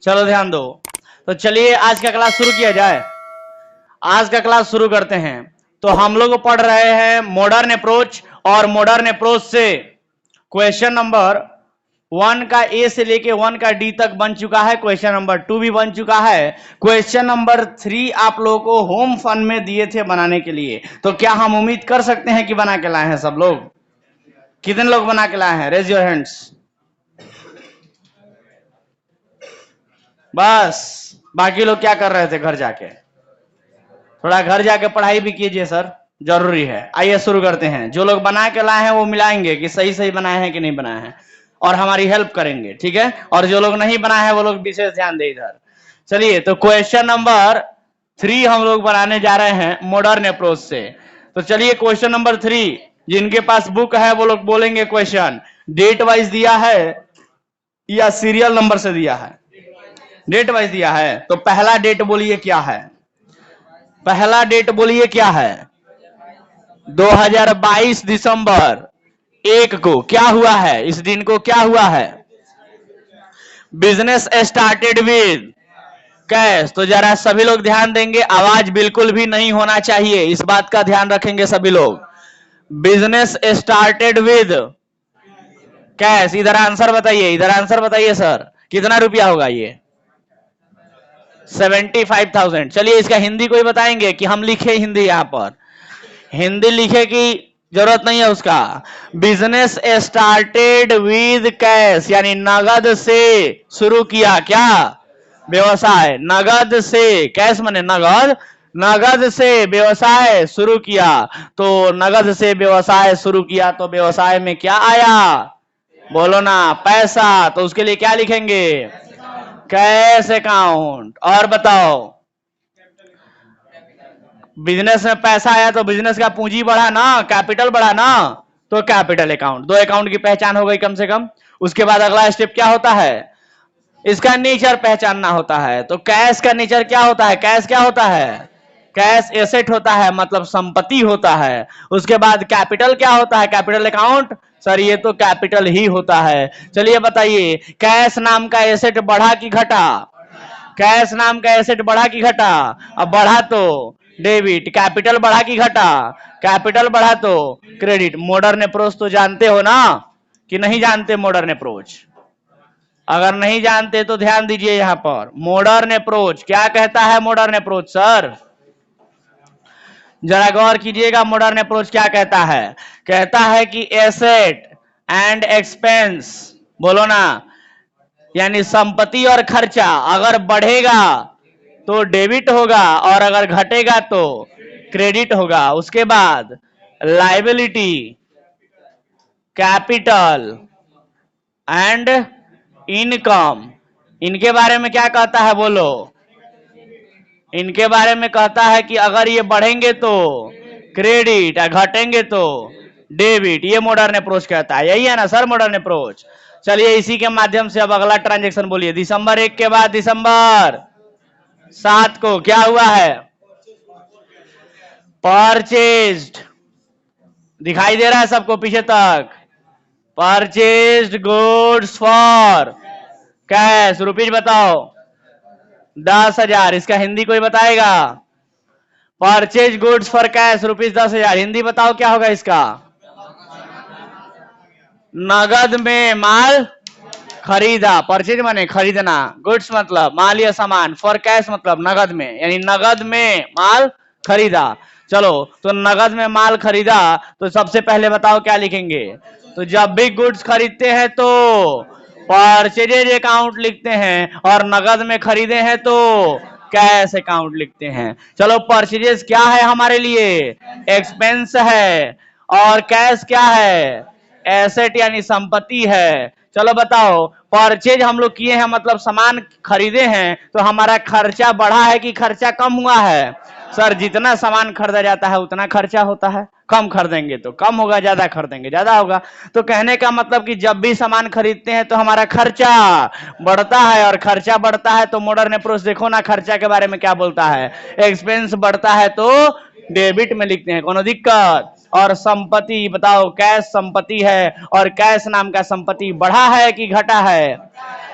चलो ध्यान दो। तो चलिए आज का क्लास शुरू किया जाए। आज का क्लास शुरू करते हैं। तो हम लोग पढ़ रहे हैं मॉडर्न अप्रोच, और मॉडर्न अप्रोच से क्वेश्चन नंबर 1 का ए से लेके 1 का डी तक बन चुका है। क्वेश्चन नंबर 2 भी बन चुका है। क्वेश्चन नंबर 3 आप लोगों को होम फन में दिए थे बनाने के लिए। तो क्या हम उम्मीद कर सकते हैं कि बना के लाए हैं सब लोग? कितने लोग बना के लाए हैं? Raise your hands. बस बाकी लोग क्या कर रहे थे घर जाके? थोड़ा घर जाके पढ़ाई भी कीजिए सर, जरूरी है। आइए शुरू करते हैं। जो लोग बना के लाए हैं वो मिलाएंगे कि सही सही बनाए हैं कि नहीं बनाए हैं, और हमारी हेल्प करेंगे, ठीक है? और जो लोग नहीं बनाए हैं वो लोग विशेष ध्यान दे इधर। चलिए, तो क्वेश्चन नंबर 3 हम लोग बनाने जा रहे हैं मॉडर्न अप्रोच से। तो चलिए क्वेश्चन नंबर 3, जिनके पास बुक है वो लोग बोलेंगे क्वेश्चन। डेट वाइज दिया है या सीरियल नंबर से दिया है? डेट वाइज दिया है। तो पहला डेट बोलिए क्या है? पहला डेट बोलिए क्या है? 2022 दिसंबर 1 को क्या हुआ है? इस दिन को क्या हुआ है? Business started with cash. तो जरा सभी लोग ध्यान देंगे, आवाज बिल्कुल भी नहीं होना चाहिए, इस बात का ध्यान रखेंगे सभी लोग। Business started with cash. इधर आंसर बताइए, इधर आंसर बताइए सर, कितना रुपया होगा ये? 75,000। चलिए इसका हिंदी कोई बताएंगे कि हम लिखे हिंदी? यहां पर हिंदी लिखे की जरूरत नहीं है उसका। बिजनेस स्टार्टेड विद कैश यानी नगद से शुरू किया क्या? व्यवसाय। नगद से, कैश माने नगद, नगद से व्यवसाय शुरू किया। तो नगद से व्यवसाय शुरू किया तो व्यवसाय में क्या आया? बोलो ना, पैसा। तो उसके लिए क्या लिखेंगे? Cash account. और बताओ, बिजनेस में पैसा आया तो बिजनेस का पूंजी बढ़ा ना, कैपिटल बढ़ा ना, तो कैपिटल अकाउंट। 2 अकाउंट की पहचान हो गई कम से कम। उसके बाद अगला स्टेप क्या होता है? इसका नेचर पहचानना होता है। तो कैश का नेचर क्या होता है? कैश क्या होता है? कैश एसेट होता है, मतलब संपत्ति होता है। उसके बाद कैपिटल क्या होता है? Capital account. सर ये तो कैपिटल ही होता है। चलिए बताइए, कैश नाम का एसेट बढ़ा कि घटा? कैश नाम का एसेट बढ़ा कि घटा? अब बढ़ा तो डेबिट। कैपिटल बढ़ा कि घटा? कैपिटल बढ़ा तो क्रेडिट। मॉडर्न अप्रोच तो जानते हो ना कि नहीं जानते? मॉडर्न अप्रोच अगर नहीं जानते तो ध्यान दीजिए यहां पर। मॉडर्न अप्रोच क्या कहता है? मॉडर्न अप्रोच सर जरा गौर कीजिएगा, मॉडर्न अप्रोच क्या कहता है? कहता है कि एसेट एंड एक्सपेंस, बोलो ना, यानी संपत्ति और खर्चा अगर बढ़ेगा तो डेबिट होगा और अगर घटेगा तो क्रेडिट होगा। उसके बाद लायबिलिटी, कैपिटल एंड इनकम, इनके बारे में क्या कहता है? बोलो। इनके बारे में कहता है कि अगर ये बढ़ेंगे तो क्रेडिट और घटेंगे तो डेबिट। ये मॉडर्न अप्रोच कहता है। यही है ना सर मॉडर्न अप्रोच? चलिए इसी के माध्यम से अब अगला ट्रांजैक्शन बोलिए। दिसंबर 1 के बाद दिसंबर 7 को क्या हुआ है? परचेज्ड। दिखाई दे रहा है सबको पीछे तक? Purchased goods for cash. Rupees बताओ। 10,000। इसका हिंदी कोई बताएगा? Purchase goods for cash rupees 10,000। Hindi बताओ क्या होगा इसका? नगद में माल खरीदा। परचेज माने खरीदना, गुड्स मतलब माल या सामान, फॉर कैश मतलब नगद में, यानी नगद में माल खरीदा। चलो, तो नगद में माल खरीदा तो सबसे पहले बताओ क्या लिखेंगे? तो जब भी गुड्स खरीदते हैं तो परचेजेज अकाउंट लिखते हैं, और नगद में खरीदे हैं तो कैश अकाउंट लिखते हैं। चलो, परचेजेज क्या है हमारे लिए? एक्सपेंस है। और कैश क्या है? एसेट यानी संपत्ति है। चलो बताओ, परचेज हम लोग किए हैं मतलब सामान खरीदे हैं, तो हमारा खर्चा बढ़ा है कि खर्चा कम हुआ है? सर जितना सामान खरीदा जाता है उतना खर्चा होता है। कम खरीदेंगे तो कम होगा, ज्यादा खरीदेंगे ज्यादा होगा। तो कहने का मतलब कि जब भी सामान खरीदते हैं तो हमारा खर्चा बढ़ता है, और खर्चा बढ़ता है तो मॉडर्न अप्रोच देखो ना खर्चा के बारे में क्या बोलता है? एक्सपेंस बढ़ता है तो डेबिट में लिखते हैं, कोनो दिक्कत? और संपत्ति बताओ, कैश संपत्ति है और कैश नाम का संपत्ति बढ़ा है कि घटा है?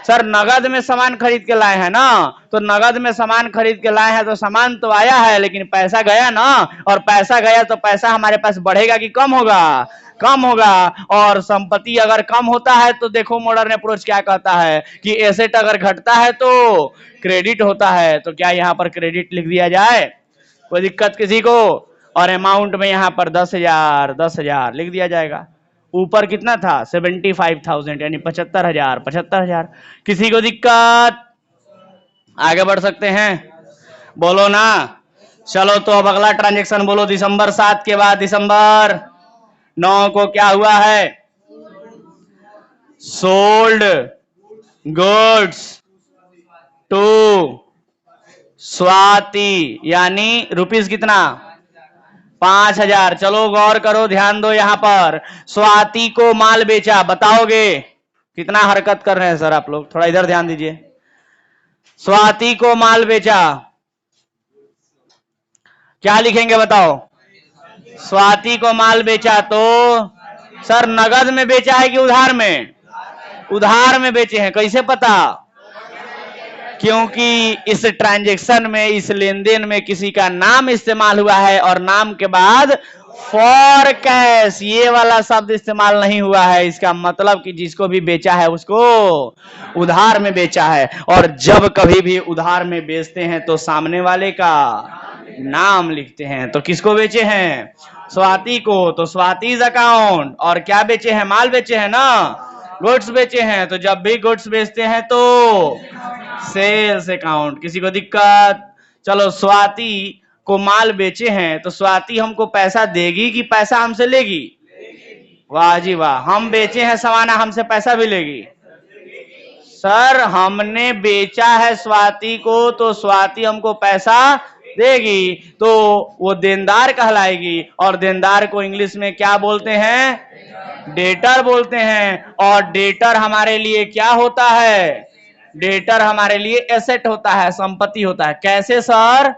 सर नगद में सामान खरीद के लाए हैं ना, तो नगद में सामान खरीद के लाए हैं तो सामान तो आया है लेकिन पैसा गया ना, और पैसा गया तो पैसा हमारे पास बढ़ेगा कि कम होगा? कम होगा। और संपत्ति अगर कम होता है तो देखो मॉडर्न अप्रोच क्या कहता है कि एसेट अगर घटता है तो क्रेडिट होता है। तो क्या यहाँ पर क्रेडिट लिख दिया जाए? कोई दिक्कत किसी को? और अमाउंट में यहाँ पर 10,000 10,000 लिख दिया जाएगा। ऊपर कितना था? 75,000 यानी 75,000 75,000। किसी को दिक्कत? आगे बढ़ सकते हैं? बोलो ना। चलो तो अब अगला ट्रांजेक्शन बोलो। दिसंबर 7 के बाद दिसंबर 9 को क्या हुआ है? सोल्ड गुड्स टू स्वाति, यानी रुपीस कितना? 5,000। चलो गौर करो, ध्यान दो यहां पर। स्वाति को माल बेचा, बताओगे कितना? हरकत कर रहे हैं सर आप लोग, थोड़ा इधर ध्यान दीजिए। स्वाति को माल बेचा, क्या लिखेंगे बताओ? स्वाति को माल बेचा तो सर नगद में बेचा है कि उधार में? उधार में बेचे हैं। कैसे पता? क्योंकि इस ट्रांजैक्शन में, इस लेन देन में किसी का नाम इस्तेमाल हुआ है और नाम के बाद फॉर कैश ये वाला शब्द इस्तेमाल नहीं हुआ है। इसका मतलब कि जिसको भी बेचा है उसको उधार में बेचा है। और जब कभी भी उधार में बेचते हैं तो सामने वाले का नाम लिखते हैं। तो किसको बेचे हैं? स्वाति को। तो स्वातिज अकाउंट। और क्या बेचे हैं? माल बेचे हैं ना, गुड्स बेचे हैं। तो जब भी गुड्स बेचते हैं तो सेल्स अकाउंट। किसी को दिक्कत? चलो स्वाति को माल बेचे हैं तो स्वाति हमको पैसा देगी कि पैसा हमसे लेगी? वाह जी वाह। हम बेचे हैं सामान, हमसे पैसा भी लेगी? सर हमने बेचा है स्वाति को तो स्वाति हमको पैसा देगी, तो वो देनदार कहलाएगी। और देनदार को इंग्लिश में क्या बोलते हैं? डेटर बोलते हैं। और डेटर हमारे लिए क्या होता है? डेटर हमारे लिए एसेट होता है, संपत्ति होता है। कैसे सर?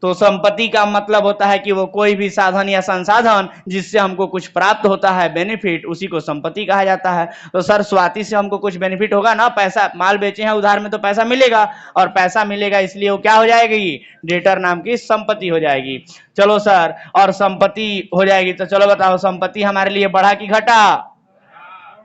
तो संपत्ति का मतलब होता है कि वो कोई भी साधन या संसाधन जिससे हमको कुछ प्राप्त होता है, बेनिफिट, उसी को संपत्ति कहा जाता है। तो सर स्वाति से हमको कुछ बेनिफिट होगा ना, पैसा, माल बेचे हैं उधार में तो पैसा मिलेगा, और पैसा मिलेगा इसलिए वो क्या हो जाएगी? डेटर नाम की संपत्ति हो जाएगी। चलो सर, और संपत्ति हो जाएगी तो चलो बताओ संपत्ति हमारे लिए बढ़ा कि घटा?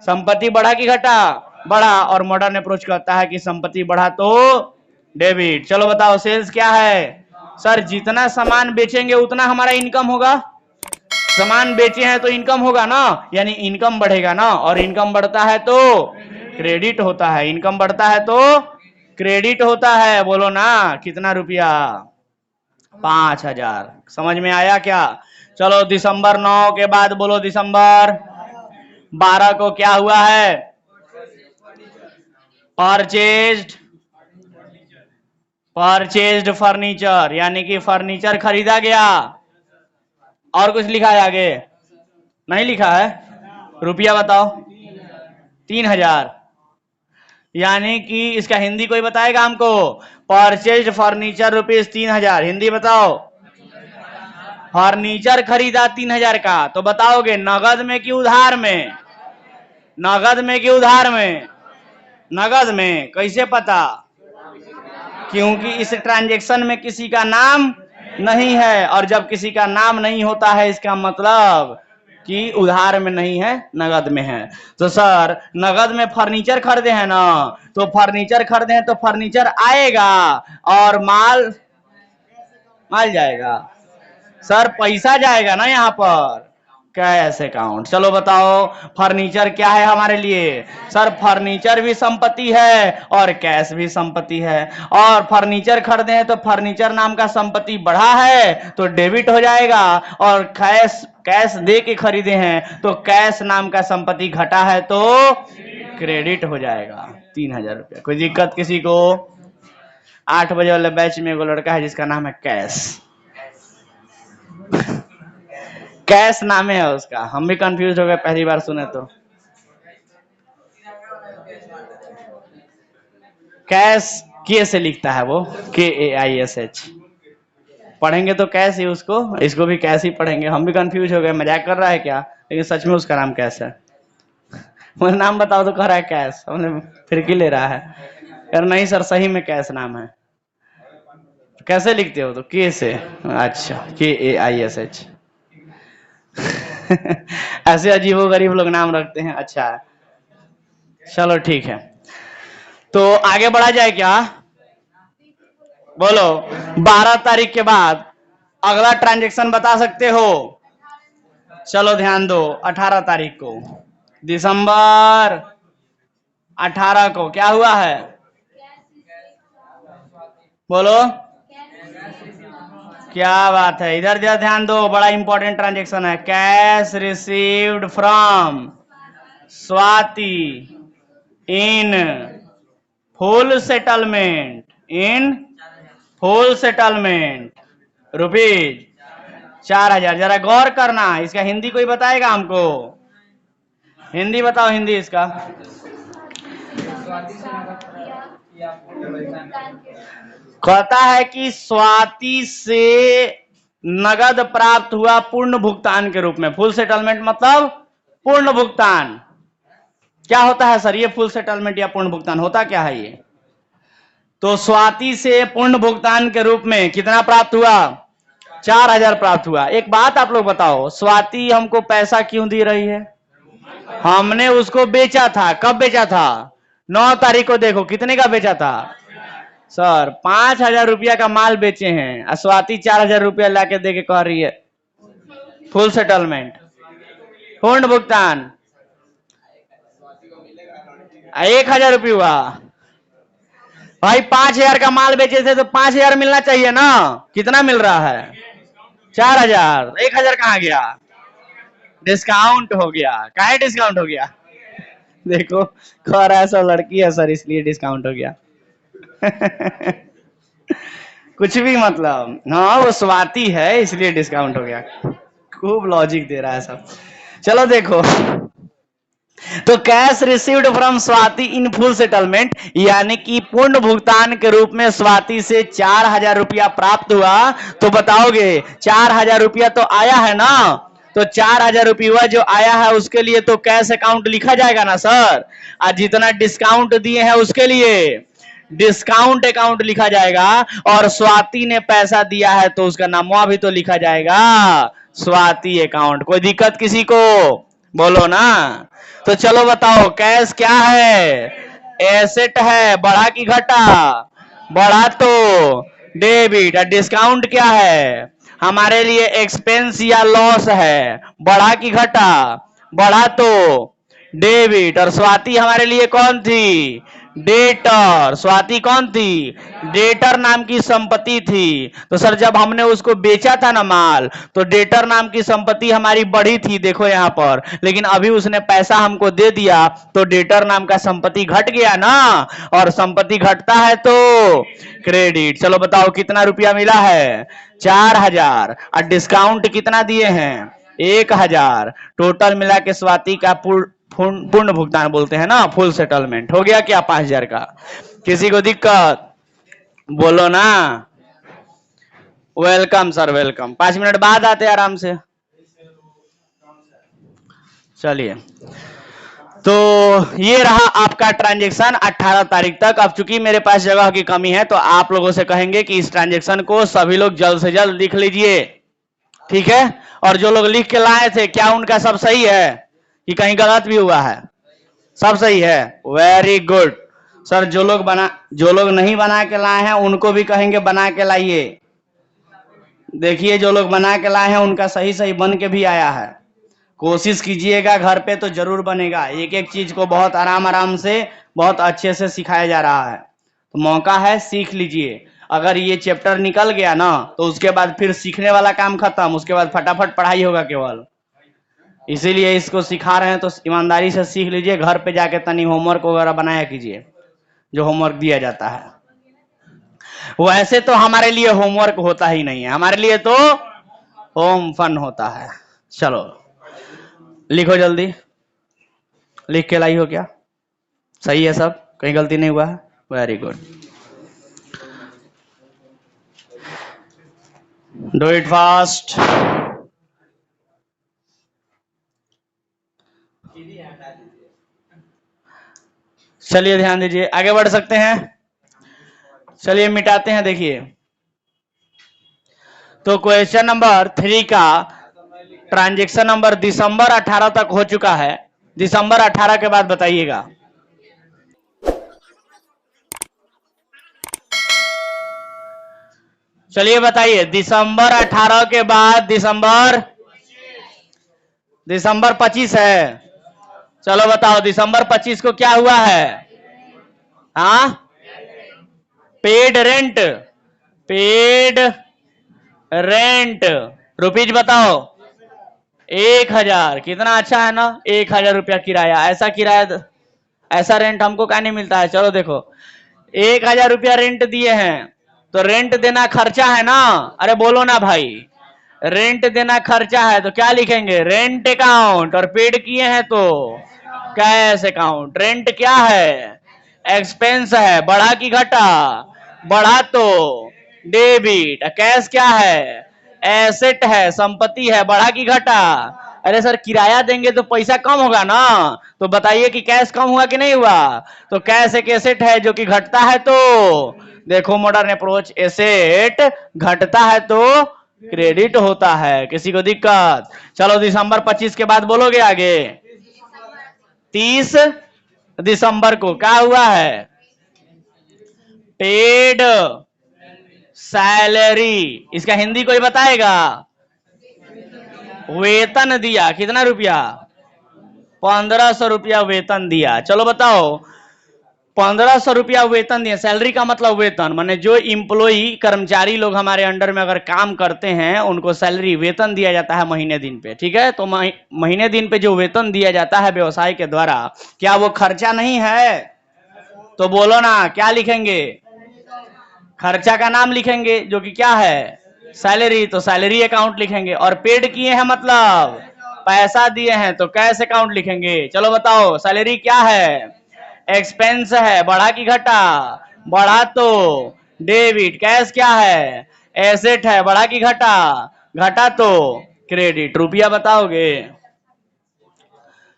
संपत्ति बढ़ा कि घटा? बढ़ा। और मॉडर्न अप्रोच कहता है कि संपत्ति बढ़ा तो डेबिट। चलो बताओ सेल्स क्या है? सर जितना सामान बेचेंगे उतना हमारा इनकम होगा। सामान बेचे हैं तो इनकम होगा ना, यानी इनकम बढ़ेगा ना, और इनकम बढ़ता है तो क्रेडिट होता है। इनकम बढ़ता है तो क्रेडिट होता है। बोलो ना कितना रुपया? 5,000। समझ में आया क्या? चलो दिसंबर 9 के बाद बोलो दिसंबर 12 को क्या हुआ है? परचेज्ड फर्नीचर, यानी कि फर्नीचर खरीदा गया। और कुछ लिखा है आगे? नहीं लिखा है। रुपया बताओ। 3,000। यानी कि इसका हिंदी कोई बताएगा हमको? Purchased furniture rupees 3,000। हिंदी बताओ। फर्नीचर खरीदा 3,000 का। तो बताओगे नगद में कि उधार में? नगद में कि उधार में? नगद में। कैसे पता? क्योंकि इस ट्रांजैक्शन में किसी का नाम नहीं है, और जब किसी का नाम नहीं होता है इसका मतलब कि उधार में नहीं है, नगद में है। तो सर नगद में फर्नीचर खरीदे हैं ना, तो फर्नीचर खरीदे हैं तो फर्नीचर आएगा और माल जाएगा। सर पैसा जाएगा ना यहाँ पर, कैश अकाउंट। चलो बताओ फर्नीचर क्या है हमारे लिए? सर फर्नीचर भी संपत्ति है और कैश भी संपत्ति है। और फर्नीचर खरीदे हैं तो फर्नीचर नाम का संपत्ति बढ़ा है तो डेबिट हो जाएगा, और कैश दे के खरीदे हैं तो कैश नाम का संपत्ति घटा है तो क्रेडिट हो जाएगा। 3,000 रुपया। कोई दिक्कत किसी को? 8 बजे वाले बैच में एगो लड़का है जिसका नाम है कैश। कैश नाम है उसका। हम भी कंफ्यूज हो गए पहली बार सुने तो। कैश के से लिखता है वो, KAISH। पढ़ेंगे तो कैश ही उसको, इसको भी कैश ही पढ़ेंगे। हम भी कंफ्यूज हो गए, मजाक कर रहा है क्या, लेकिन सच में उसका नाम कैश है। मुझे नाम बताओ तो कह रहा है कैश, हमने फिर की ले रहा है। यार नहीं सर, सही में कैश नाम है। कैसे लिखते हो तो के से, अच्छा KAISH। ऐसे अजीबो गरीब लोग नाम रखते हैं। अच्छा चलो ठीक है, तो आगे बढ़ा जाए क्या? बोलो 12 तारीख के बाद अगला ट्रांजैक्शन बता सकते हो? चलो ध्यान दो, 18 तारीख को, दिसंबर 18 को क्या हुआ है? बोलो, क्या बात है, इधर इधर ध्यान दो, बड़ा इंपॉर्टेंट ट्रांजैक्शन है। Cash received from Swati in full settlement, in full settlement rupees 4000। जरा गौर करना, इसका हिंदी कोई बताएगा हमको? हिंदी बताओ, हिंदी इसका। कहता है कि स्वाति से नगद प्राप्त हुआ पूर्ण भुगतान के रूप में। फुल सेटलमेंट मतलब पूर्ण भुगतान। क्या होता है सर ये फुल सेटलमेंट या पूर्ण भुगतान, होता क्या है ये? तो स्वाति से पूर्ण भुगतान के रूप में कितना प्राप्त हुआ? 4000 प्राप्त हुआ। एक बात आप लोग बताओ, स्वाति हमको पैसा क्यों दे रही है? हमने उसको बेचा था। कब बेचा था? 9 तारीख को। देखो कितने का बेचा था सर? 5000 रुपया का माल बेचे हैं, स्वाति 4000 रुपया लाके दे के कह रही है फुल सेटलमेंट, पूर्ण भुगतान। 1000 रुपया हुआ भाई। 5000 का माल बेचे थे तो 5000 मिलना चाहिए ना। कितना मिल रहा है? 4000। 1000 कहाँ गया? डिस्काउंट हो गया। काहे डिस्काउंट हो गया? देखो कह रहा है सब लड़की है सर इसलिए डिस्काउंट हो गया। कुछ भी मतलब, हाँ वो स्वाति है इसलिए डिस्काउंट हो गया। खूब लॉजिक दे रहा है सब। चलो देखो, तो cash received from Swati in full settlement, यानी कि पूर्ण भुगतान के रूप में स्वाति से 4000 रुपया प्राप्त हुआ। तो बताओगे 4000 रुपया तो आया है ना, तो 4000 रुपया जो आया है उसके लिए तो कैश अकाउंट लिखा जाएगा ना सर। और जितना डिस्काउंट दिए हैं उसके लिए डिस्काउंट अकाउंट लिखा जाएगा। और स्वाति ने पैसा दिया है तो उसका नामवा भी तो लिखा जाएगा, स्वाति अकाउंट। कोई दिक्कत किसी को? बोलो ना। तो चलो बताओ कैश क्या है? एसेट है। बढ़ा कि घटा? बढ़ा तो डेबिट। और डिस्काउंट क्या है? हमारे लिए एक्सपेंस या लॉस है। बढ़ा कि घटा? बढ़ा तो डेबिट। और स्वाति हमारे लिए कौन थी? डेटर। स्वाति कौन थी? डेटर नाम की संपत्ति थी। तो सर जब हमने उसको बेचा था ना माल, तो डेटर नाम की संपत्ति हमारी बढ़ी थी, देखो यहां पर। लेकिन अभी उसने पैसा हमको दे दिया तो डेटर नाम का संपत्ति घट गया ना। और संपत्ति घटता है तो क्रेडिट। चलो बताओ कितना रुपया मिला है? 4000। और डिस्काउंट कितना दिए हैं? 1000। टोटल मिला के स्वाति का पूर्ण भुगतान बोलते हैं ना, फुल सेटलमेंट हो गया क्या 5000 का? किसी को दिक्कत? बोलो ना। Welcome sir welcome. 5 मिनट बाद आते आराम से। चलिए, तो ये रहा आपका ट्रांजैक्शन 18 तारीख तक। अब चूंकि मेरे पास जगह की कमी है तो आप लोगों से कहेंगे कि इस ट्रांजैक्शन को सभी लोग जल्द से जल्द लिख लीजिए, ठीक है? और जो लोग लिख के लाए थे क्या उनका सब सही है कि कहीं गलत भी हुआ है? सब सही है, वेरी गुड सर। जो लोग नहीं बना के लाए हैं उनको भी कहेंगे बना के लाइए। देखिए जो लोग बना के लाए हैं उनका सही सही बन के भी आया है। कोशिश कीजिएगा घर पे तो जरूर बनेगा। एक एक चीज को बहुत आराम आराम से बहुत अच्छे से सिखाया जा रहा है, तो मौका है सीख लीजिए। अगर ये चैप्टर निकल गया ना तो उसके बाद फिर सीखने वाला काम खत्म, उसके बाद फटाफट पढ़ाई होगा केवल। इसीलिए इसको सिखा रहे हैं तो ईमानदारी से सीख लीजिए। घर पे जाके तनी होमवर्क वगैरह बनाया कीजिए, जो होमवर्क दिया जाता है। वैसे तो हमारे लिए होमवर्क होता ही नहीं है, हमारे लिए तो होम फन होता है। चलो लिखो जल्दी। लिख के लाई हो क्या? सही है सब? कहीं गलती नहीं हुआ है? Very good. Do it fast. चलिए ध्यान दीजिए, आगे बढ़ सकते हैं। चलिए मिटाते हैं, देखिए। तो क्वेश्चन नंबर 3 का ट्रांजैक्शन नंबर दिसंबर 18 तक हो चुका है। दिसंबर 18 के बाद बताइएगा। चलिए बताइए, दिसंबर 18 के बाद दिसंबर 25 है। चलो बताओ दिसंबर 25 को क्या हुआ है? हाँ, paid rent. Paid rent rupees बताओ। 1000। कितना अच्छा है ना, 1000 रुपया किराया। ऐसा किराया, ऐसा रेंट हमको क्या नहीं मिलता है। चलो देखो, 1000 रुपया रेंट दिए हैं, तो रेंट देना खर्चा है ना। अरे बोलो ना भाई, रेंट देना खर्चा है तो क्या लिखेंगे? Rent account. और पेड किए हैं तो कैश अकाउंट। रेंट क्या है? एक्सपेंस है। बढ़ा कि घटा? बढ़ा तो डेबिट। कैश क्या है? एसेट है, संपत्ति है। बढ़ा कि घटा? अरे सर किराया देंगे तो पैसा कम होगा ना, तो बताइए कि कैश कम हुआ कि नहीं हुआ? तो कैश एक एसेट है जो कि घटता है। तो देखो मॉडर्न अप्रोच, एसेट घटता है तो क्रेडिट होता है। किसी को दिक्कत? चलो दिसंबर 25 के बाद बोलोगे आगे। 30 दिसंबर को क्या हुआ है? Paid salary. इसका हिंदी कोई बताएगा? वेतन दिया। कितना रुपया? 1500 रुपया वेतन दिया। चलो बताओ, 1500 रुपया वेतन दिया। सैलरी का मतलब वेतन, माने जो इम्प्लॉई कर्मचारी लोग हमारे अंडर में अगर काम करते हैं उनको सैलरी वेतन दिया जाता है महीने दिन पे। ठीक है, तो महीने दिन पे जो वेतन दिया जाता है व्यवसाय के द्वारा, क्या वो खर्चा नहीं है? तो बोलो ना, क्या लिखेंगे? खर्चा का नाम लिखेंगे जो कि क्या है? सैलरी। तो सैलरी अकाउंट लिखेंगे। और पेड किए हैं मतलब पैसा दिए हैं, तो कैश अकाउंट लिखेंगे। चलो बताओ, सैलरी क्या है? एक्सपेंस है। बढ़ा कि घटा? बढ़ा तो डेबिट। कैश क्या है? एसेट है। बढ़ा कि घटा? घटा तो क्रेडिट। रुपया बताओगे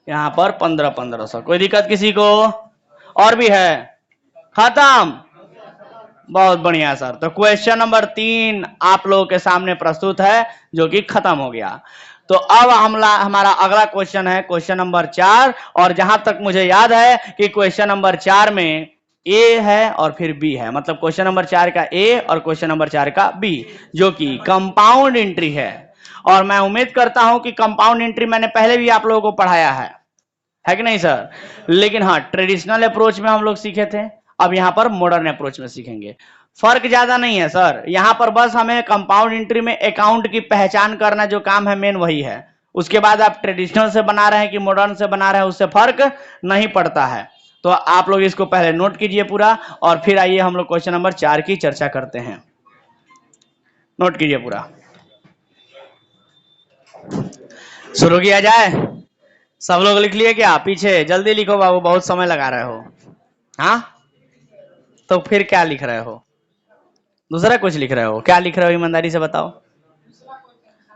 यहां पर 1500। कोई दिक्कत किसी को? और भी है? खत्म? बहुत बढ़िया सर। तो क्वेश्चन नंबर 3 आप लोगों के सामने प्रस्तुत है, जो कि खत्म हो गया। तो अब हमारा अगला क्वेश्चन है क्वेश्चन नंबर 4। और जहां तक मुझे याद है कि क्वेश्चन नंबर 4 में ए है और फिर बी है, मतलब क्वेश्चन नंबर 4 का ए और क्वेश्चन नंबर 4 का बी, जो कि कंपाउंड एंट्री है। और मैं उम्मीद करता हूं कि कंपाउंड एंट्री मैंने पहले भी आप लोगों को पढ़ाया है कि नहीं सर? लेकिन हाँ, ट्रेडिशनल अप्रोच में हम लोग सीखे थे, अब यहां पर मॉडर्न अप्रोच में सीखेंगे। फर्क ज्यादा नहीं है सर, यहां पर बस हमें कंपाउंड एंट्री में अकाउंट की पहचान करना जो काम है मेन वही है। उसके बाद आप ट्रेडिशनल से बना रहे हैं कि मॉडर्न से बना रहे हैं, उससे फर्क नहीं पड़ता है। तो आप लोग इसको पहले नोट कीजिए पूरा, और फिर आइए हम लोग क्वेश्चन नंबर 4 की चर्चा करते हैं। नोट कीजिए पूरा। शुरू किया जाए? सब लोग लिख लिए क्या? पीछे जल्दी लिखो बाबू, बहुत समय लगा रहे हो। हाँ, तो फिर क्या लिख रहे हो? दूसरा कुछ लिख रहे हो? क्या लिख रहे हो ईमानदारी से बताओ।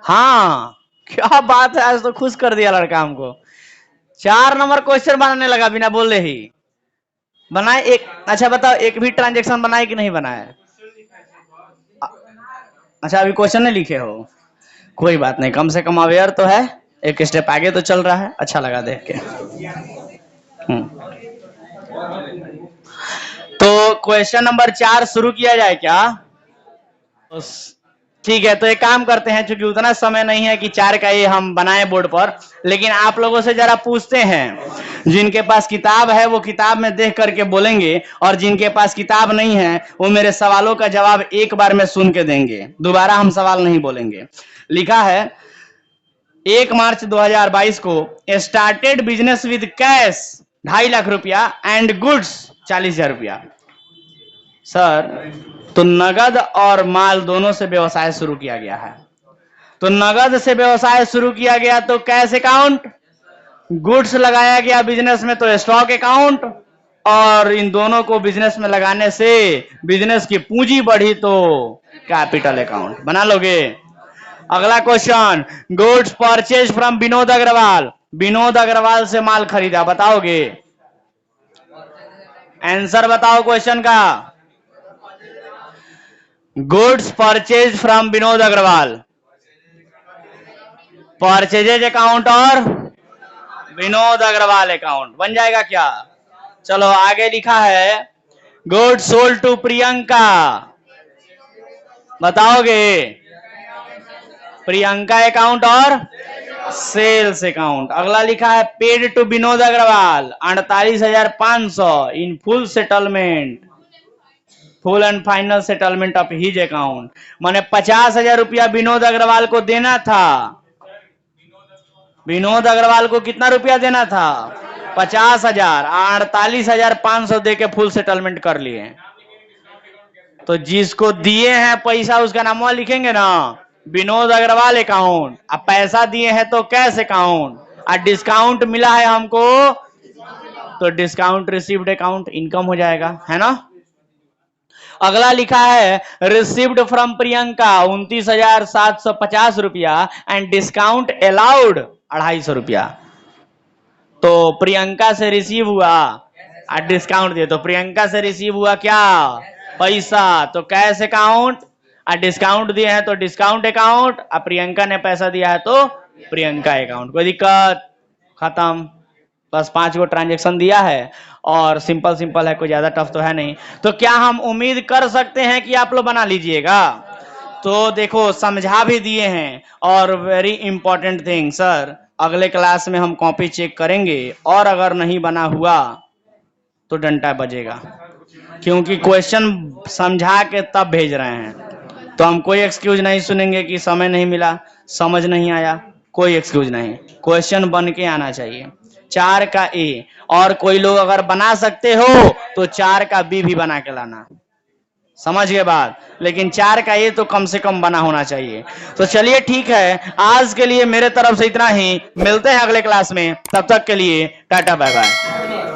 हाँ, क्या बात है, आज तो खुश कर दिया लड़का हमको। 4 नंबर क्वेश्चन बनाने लगा बिना बोले ही। बनाए एक? अच्छा बताओ, एक भी ट्रांजेक्शन बनाए कि नहीं बनाए? अच्छा अभी क्वेश्चन नहीं लिखे हो, कोई बात नहीं, कम से कम अवेयर तो है, एक स्टेप आगे तो चल रहा है। अच्छा लगा देख के। तो क्वेश्चन नंबर 4 शुरू किया जाए क्या? ठीक है, तो एक काम करते हैं, क्योंकि उतना समय नहीं है कि 4 का ये हम बनाए बोर्ड पर, लेकिन आप लोगों से जरा पूछते हैं। जिनके पास किताब है वो किताब में देख करके बोलेंगे, और जिनके पास किताब नहीं है वो मेरे सवालों का जवाब एक बार में सुन के देंगे, दोबारा हम सवाल नहीं बोलेंगे। लिखा है 1 मार्च 2022 को started business with cash 2.5 lakh रुपया एंड गुड्स 40,000 रुपया। सर, तो नगद और माल दोनों से व्यवसाय शुरू किया गया है। तो नगद से व्यवसाय शुरू किया गया तो कैश अकाउंट, गुड्स लगाया गया बिजनेस में तो स्टॉक अकाउंट, और इन दोनों को बिजनेस में लगाने से बिजनेस की पूंजी बढ़ी तो कैपिटल अकाउंट। बना लोगे? अगला question, goods purchase from Vinod Agarwal. Vinod Agarwal से माल खरीदा, बताओगे? आंसर बताओ क्वेश्चन का। Goods purchase from Vinod Agarwal, purchases account और विनोद अग्रवाल अकाउंट बन जाएगा क्या? चलो आगे लिखा है, गुड्स सोल्ड टू प्रियंका, बताओगे? प्रियंका अकाउंट और सेल्स अकाउंट। अगला लिखा है, paid to Vinod Agarwal 48,500 in full settlement, full and final settlement of his account. माने 50,000 रुपया विनोद अग्रवाल को देना था। विनोद अग्रवाल को कितना रुपया देना था? 50,000। 48,500 दे के फुल सेटलमेंट कर लिए। तो जिसको दिए हैं पैसा उसका नाम लिखेंगे ना, विनोद अग्रवाल अकाउंट। अब पैसा दिए हैं तो कैश अकाउंट, और डिस्काउंट मिला है हमको तो डिस्काउंट रिसीव्ड अकाउंट, इनकम हो जाएगा, है ना? अगला लिखा है, रिसीव्ड फ्रॉम प्रियंका 29,750 रुपया एंड डिस्काउंट अलाउड 250 रुपया। तो प्रियंका से रिसीव हुआ और डिस्काउंट दिए, तो प्रियंका से रिसीव हुआ क्या? पैसा, तो कैश अकाउंट, और डिस्काउंट दिए हैं तो डिस्काउंट अकाउंट, और प्रियंका ने पैसा दिया है तो प्रियंका अकाउंट। कोई दिक्कत? खत्म। बस 5 गो ट्रांजेक्शन दिया है और सिंपल है, कोई ज्यादा टफ तो है नहीं। तो क्या हम उम्मीद कर सकते हैं कि आप लोग बना लीजिएगा? तो देखो समझा भी दिए हैं, और वेरी इंपॉर्टेंट थिंग सर, अगले क्लास में हम कॉपी चेक करेंगे और अगर नहीं बना हुआ तो डंडा बजेगा, क्योंकि क्वेश्चन समझा के तब भेज रहे हैं। तो हम कोई एक्सक्यूज नहीं सुनेंगे कि समय नहीं मिला, समझ नहीं आया, कोई एक्सक्यूज नहीं, क्वेश्चन बन के आना चाहिए। 4 का ए, और कोई लोग अगर बना सकते हो तो 4 का बी भी बना के लाना, समझ गए बात? लेकिन 4 का ए तो कम से कम बना होना चाहिए। तो चलिए ठीक है, आज के लिए मेरे तरफ से इतना ही, मिलते हैं अगले क्लास में, तब तक के लिए टाटा बाय बाय।